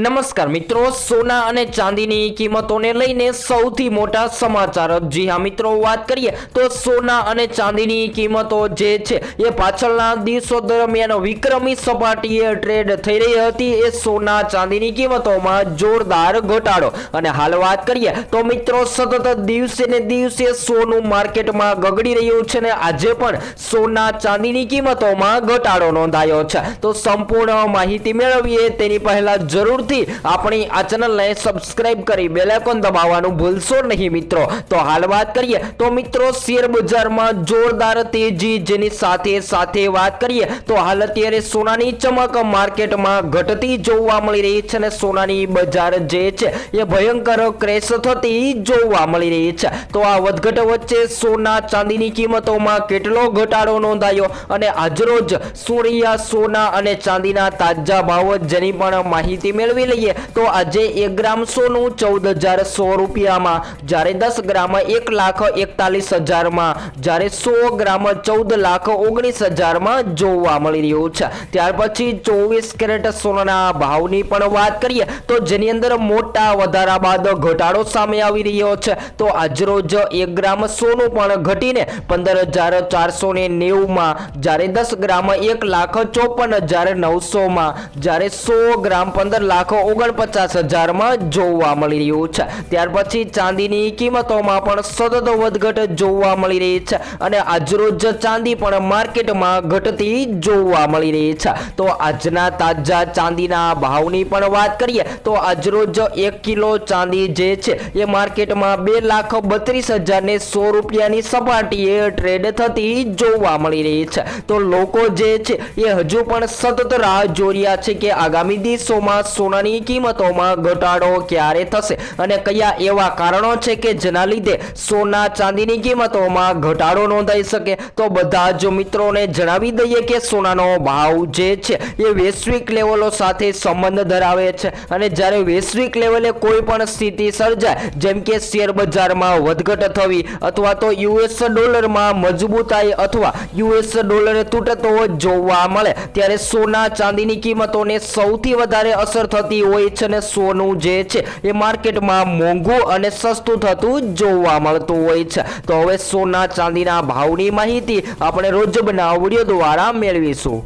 નમસ્કાર મિત્રો, સોના અને ચાંદીની કિંમતોને લઈને સૌથી મોટા સમાચાર। જી હા મિત્રો, વાત કરીએ તો સોના અને ચાંદીની કિંમતો જે છે એ પાછળના દિવસો દરમિયાન વિક્રમી સપાટીએ ટ્રેડ થઈ રહી હતી। એ સોના ચાંદીની કિંમતોમાં જોરદાર ઘટાડો। અને હાલ વાત કરીએ તો મિત્રો, સતત દિવસે ને દિવસે સોનું માર્કેટમાં ગગડી રહ્યું છે ને આજે પણ સોના ચાંદીની કિંમતોમાં ઘટાડો નોંધાયો છે। તો સંપૂર્ણ માહિતી મેળવીએ તેની પહેલા જરૂર આપણી આ ચેનલને સબસ્ક્રાઇબ કરી બેલ આઇકોન દબાવવાનું ભૂલશો નહીં મિત્રો। તો હાલ વાત કરીએ તો મિત્રો, શેર બજારમાં જોરદાર તેજી, જેની સાથે સાથે વાત કરીએ તો હાલ અત્યારે સોનાની ચમક માર્કેટમાં ઘટતી જોવા મળી રહી છે અને સોનાની બજાર જે છે એ ભયંકર ક્રેશ થતી જોવા મળી રહી છે। તો આ વધઘટ વચ્ચે સોના ચાંદીની કિંમતોમાં કેટલો ઘટાડો નોંધાયો અને આજરોજ શું રહ્યા સોના અને ચાંદીના તાજા ભાવ, જેની પણ માહિતી મેળવી લઈએ તો આજે 1 ગ્રામ સોનું 14,100 રૂપિયામાં, જ્યારે 10 ગ્રામ 1,41,000 માં, જ્યારે 100 ગ્રામ 14,19,000 માં જોવા મળી રહ્યું છે। ત્યાર પછી 24 કેરેટ સોનાના ભાવની પણ વાત કરીએ તો જેની અંદર મોટા વધારા બાદ ઘટાડો સામે આવી રહ્યો છે। તો આજરોજ 1 ગ્રામ સોનું પણ ઘટીને 15,490 માં, જ્યારે 10 ગ્રામ 1,54,900 માં, જ્યારે 100 ગ્રામ 15,49,000 માં જોવા મળી રહ્યું છે। ત્યાર પછી ચાંદીની કિંમતોમાં પણ સતત વધઘટ જોવા મળી રહી છે અને આજરોજ ચાંદી પણ માર્કેટમાં ઘટતી જોવા મળી રહી છે। તો આજના તાજા ચાંદીના ભાવની પણ વાત કરીએ તો આજરોજ 1 કિલો ચાંદી જે છે એ માર્કેટમાં 2,32,100 રૂપિયાની સપાટીએ ટ્રેડ થતી જોવા મળી રહી છે। તો લોકો જે છે એ હજુ પણ સતત રાહ જોઈ રહ્યા છે કે આગામી દિવસોમાં સોનાની કિંમતોમાં ઘટાડો ક્યારે થશે અને કયા એવા કારણો છે કે જેના લીધે સોના ચાંદીની કિંમતોમાં ઘટાડો નોંધાઈ શકે। તો બધા જ મિત્રોને જણાવી દઈએ કે સોનાનો ભાવ જે છે એ વૈશ્વિક લેવલો સાથે સંબંધ ધરાવે છે અને જ્યારે વૈશ્વિક લેવલે કોઈ પણ સ્થિતિ સર્જાય, જેમ કે શેર બજારમાં વધઘટ થવી અથવા તો યુએસ ડોલરમાં મજબૂતાઈ અથવા યુએસ ડોલર તૂટતો જોવા મળે, ત્યારે સોના ચાંદીની કિંમતોને સૌથી વધારે અસર થતી હોય છે અને સોનું જે છે એ માર્કેટમાં મોંઘું અને સસ્તું થતું જોવા મળતું હોય છે। તો હવે સોના ચાંદીના ભાવની માહિતી આપણે રોજ બનાવ વિડીયો દ્વારા મેળવીશું।